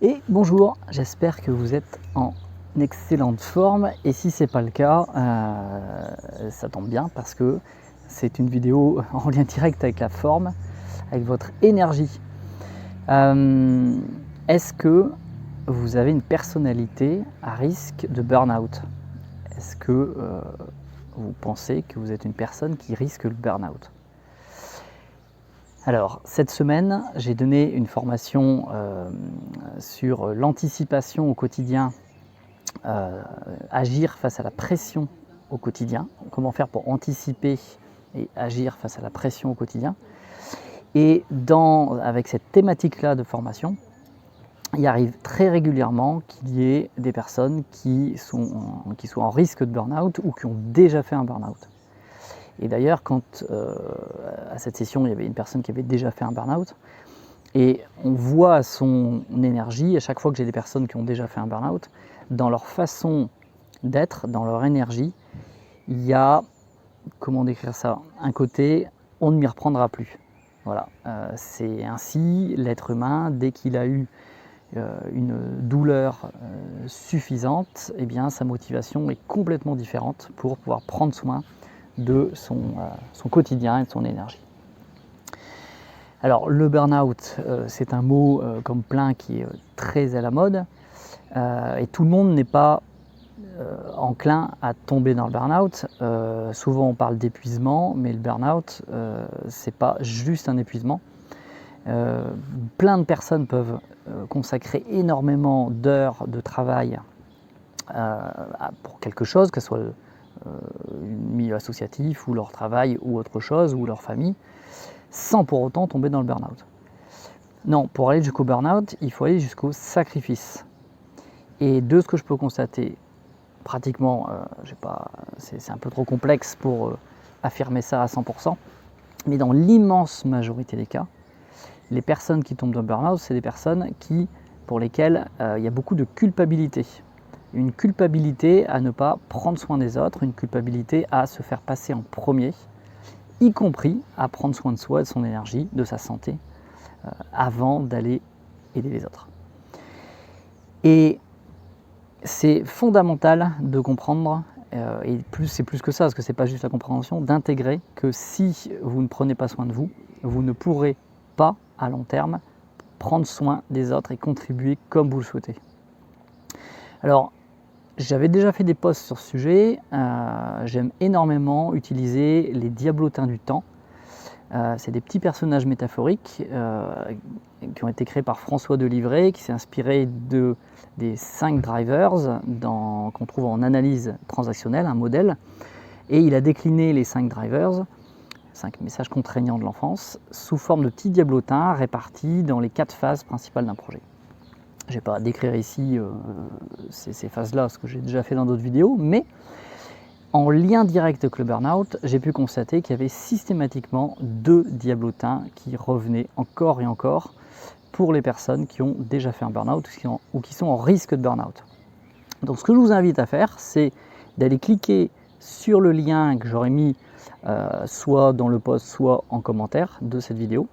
Et bonjour, j'espère que vous êtes en excellente forme et si c'est pas le cas, ça tombe bien parce que c'est une vidéo en lien direct avec la forme, avec votre énergie. Est-ce que vous avez une personnalité à risque de burn-out? Est-ce que vous pensez que vous êtes une personne qui risque le burn-out? Alors, cette semaine, j'ai donné une formation sur l'anticipation au quotidien, agir face à la pression au quotidien, comment faire pour anticiper et agir face à la pression au quotidien. Et avec cette thématique-là de formation, il arrive très régulièrement qu'il y ait des personnes qui soient en risque de burn-out ou qui ont déjà fait un burn-out. Et d'ailleurs, quand à cette session, il y avait une personne qui avait déjà fait un burn-out, et on voit son énergie, à chaque fois que j'ai des personnes qui ont déjà fait un burn-out, dans leur façon d'être, dans leur énergie, il y a, comment décrire ça, un côté « on ne m'y reprendra plus ». Voilà, c'est ainsi l'être humain, dès qu'il a eu une douleur suffisante, eh bien, sa motivation est complètement différente pour pouvoir prendre soin de son quotidien et de son énergie. Alors le burn-out, c'est un mot comme plein qui est très à la mode et tout le monde n'est pas enclin à tomber dans le burn-out. Souvent on parle d'épuisement, mais le burn-out, c'est pas juste un épuisement. Plein de personnes peuvent consacrer énormément d'heures de travail pour quelque chose, que ce soit le milieu associatif ou leur travail ou autre chose, ou leur famille, sans pour autant tomber dans le burn-out. Non, pour aller jusqu'au burn-out, il faut aller jusqu'au sacrifice. Et de ce que je peux constater, pratiquement, c'est un peu trop complexe pour affirmer ça à 100%, mais dans l'immense majorité des cas, les personnes qui tombent dans le burn-out, c'est des personnes pour lesquelles il y a beaucoup de culpabilité. Une culpabilité à ne pas prendre soin des autres, une culpabilité à se faire passer en premier, y compris à prendre soin de soi, de son énergie, de sa santé, avant d'aller aider les autres. Et c'est fondamental de comprendre, et c'est plus que ça, parce que c'est pas juste la compréhension, d'intégrer que si vous ne prenez pas soin de vous, vous ne pourrez pas, à long terme, prendre soin des autres et contribuer comme vous le souhaitez. Alors, j'avais déjà fait des posts sur ce sujet, j'aime énormément utiliser les diablotins du temps. C'est des petits personnages métaphoriques qui ont été créés par François Delivray, qui s'est inspiré des 5 drivers qu'on trouve en analyse transactionnelle, un modèle, et il a décliné les 5 drivers, 5 messages contraignants de l'enfance, sous forme de petits diablotins répartis dans les 4 phases principales d'un projet. Je ne vais pas décrire ici ces phases-là, ce que j'ai déjà fait dans d'autres vidéos, mais en lien direct avec le burn-out, j'ai pu constater qu'il y avait systématiquement 2 diablotins qui revenaient encore et encore pour les personnes qui ont déjà fait un burn-out ou qui sont en risque de burn-out. Donc ce que je vous invite à faire, c'est d'aller cliquer sur le lien que j'aurais mis soit dans le post, soit en commentaire de cette vidéo,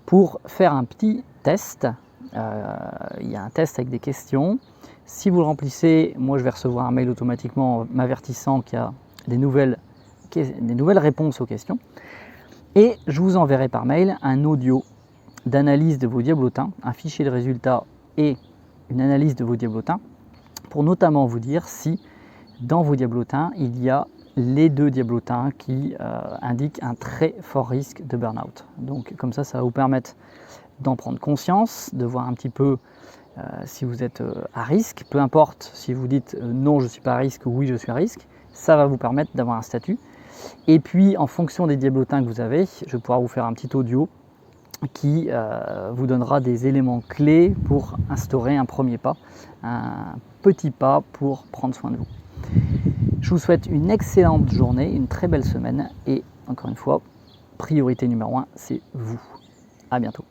pour faire un petit test. Il y a un test avec des questions. Si vous le remplissez, moi je vais recevoir un mail automatiquement m'avertissant qu'il y a des nouvelles réponses aux questions. Et je vous enverrai par mail un audio d'analyse de vos diablotins, un fichier de résultats et une analyse de vos diablotins, pour notamment vous dire si dans vos diablotins, il y a les 2 diablotins qui indiquent un très fort risque de burn-out. Donc comme ça va vous permettre d'en prendre conscience, de voir un petit peu si vous êtes à risque, peu importe si vous dites non je ne suis pas à risque ou oui je suis à risque, ça va vous permettre d'avoir un statut. Et puis en fonction des diablotins que vous avez, je vais pouvoir vous faire un petit audio qui vous donnera des éléments clés pour instaurer un premier pas, un petit pas pour prendre soin de vous. Je vous souhaite une excellente journée, une très belle semaine et encore une fois, priorité numéro 1, c'est vous. À bientôt.